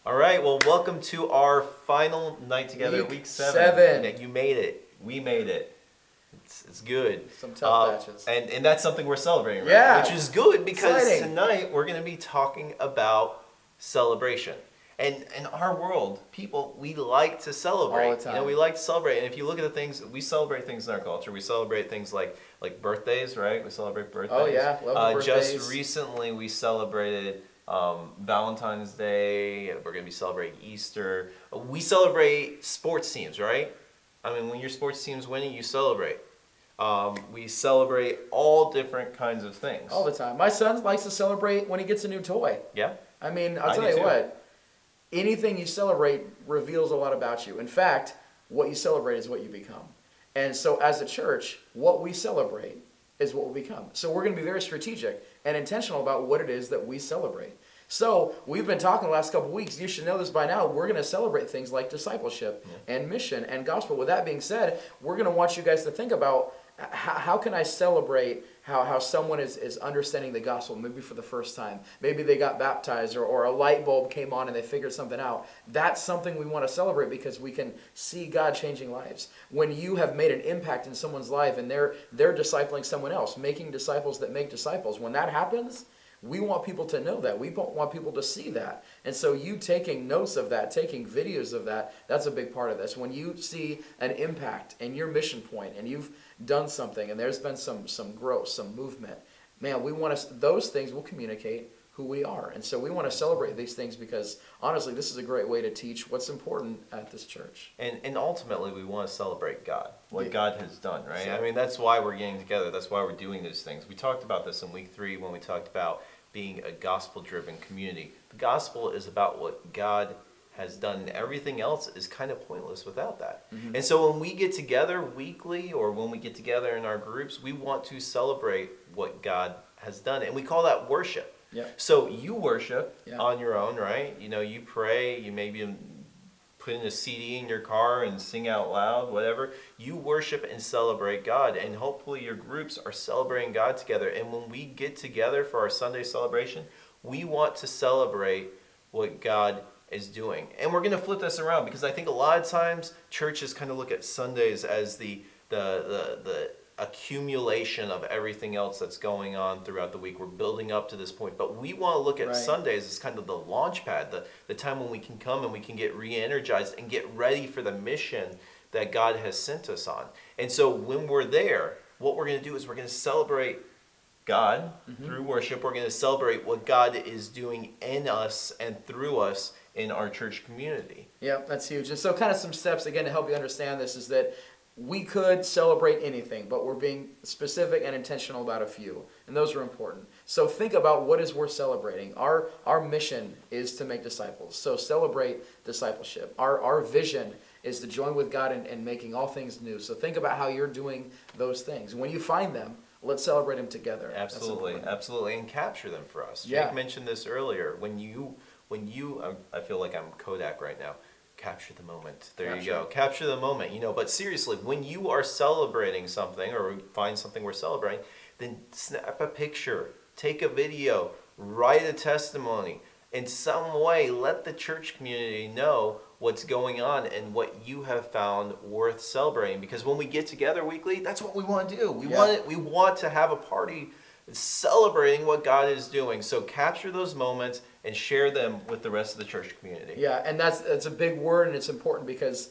All right, well, welcome to our final night together, Week week 7. seven. You made it. We made it. It's good. Some tough patches. And that's something we're celebrating, right? Yeah. Which is good because Exciting. tonight we're going to be talking about celebration. And in our world, people, we like to celebrate. All the time. We like to celebrate. And if you look at the things, we celebrate things in our culture. We celebrate things like birthdays, right? We celebrate birthdays. Oh, yeah. Love birthdays. Just recently, we celebrated Valentine's Day. We're going to be celebrating Easter. We celebrate sports teams, right? I mean, when your sports team's winning, you celebrate. We celebrate all different kinds of things. All the time. My son likes to celebrate when he gets a new toy. Yeah. I mean, I I'll tell do you too. what. Anything you celebrate reveals a lot about you. In fact, what you celebrate is what you become. And so as a church, what we celebrate is what we become. So we're going to be very strategic and intentional about what it is that we celebrate. So we've been talking the last couple of weeks. You should know this by now. We're going to celebrate things like discipleship and mission and gospel. With that being said, we're going to want you guys to think about how can I celebrate how someone is understanding the gospel, maybe for the first time. Maybe they got baptized or a light bulb came on and they figured something out. That's something we want to celebrate because we can see God changing lives. When you have made an impact in someone's life and they're discipling someone else, making disciples that make disciples, when that happens, we want people to know that. We want people to see that. And so you taking notes of that, taking videos of that, that's a big part of this. When you see an impact and your mission point and you've done something and there's been some growth, some movement, man, we want to, those things will communicate who we are. And so we want to celebrate these things because honestly, this is a great way to teach what's important at this church. And ultimately, we want to celebrate God, what Yeah. God has done, right? So- I mean, that's why we're getting together. That's why we're doing these things. We talked about this in week 3 when we talked about being a gospel-driven community. The gospel is about what God has done, and everything else is kind of pointless without that. Mhm. And so when we get together weekly or when we get together in our groups, we want to celebrate what God has done, and we call that worship. Yeah. So you worship Yeah. on your own, right? You pray, you maybe put in a CD in your car and sing out loud, whatever. You worship and celebrate God, and hopefully your groups are celebrating God together. And when we get together for our Sunday celebration, we want to celebrate what God is doing. And we're going to flip this around because I think a lot of times churches kind of look at Sundays as the accumulation of everything else that's going on throughout the week. We're building up to this point, but we want to look at Right. Sundays as kind of the launch pad, the time when we can come and we can get re-energized and get ready for the mission that God has sent us on. And so when we're there, what we're going to do is we're going to celebrate God through worship. We're going to celebrate what God is doing in us and through us in our church community. Yeah, that's huge. And so kind of some steps, again, to help you understand this is that we could celebrate anything, but we're being specific and intentional about a few, and those are important. So think about what is worth celebrating. Our mission is to make disciples, so celebrate discipleship. Our vision is to join with God in making all things new. So think about how you're doing those things. When you find them, let's celebrate them together. That's Absolutely, important. absolutely, and capture them for us. Yeah. Jake mentioned this earlier. When you, I feel like I'm Kodak right now. Capture the moment. There you go. Capture the moment. But seriously, when you are celebrating something or find something we're celebrating, then snap a picture, take a video, write a testimony. In some way, let the church community know what's going on and what you have found worth celebrating. Because when we get together weekly, that's what we want to do. We want to have a party celebrating what God is doing. So capture those moments and share them with the rest of the church community. Yeah, and that's a big word, and it's important because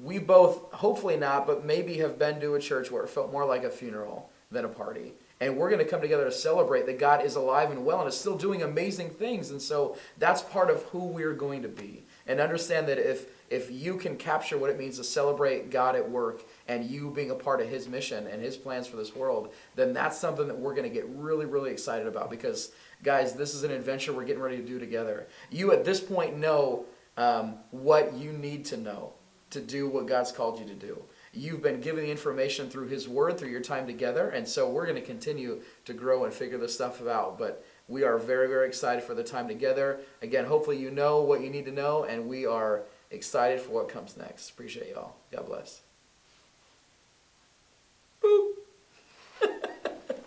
we both, hopefully not, but maybe have been to a church where it felt more like a funeral than a party. And we're going to come together to celebrate that God is alive and well and is still doing amazing things. And so that's part of who we're going to be. And understand that if you can capture what it means to celebrate God at work and you being a part of His mission and His plans for this world, then that's something that we're going to get really, really excited about. Because, guys, this is an adventure we're getting ready to do together. You, at this point, know what you need to know to do what God's called you to do. You've been given the information through His Word, through your time together, and so we're going to continue to grow and figure this stuff out. But we are very, very excited for the time together. Again, hopefully you know what you need to know, and we are excited for what comes next. Appreciate y'all. God bless.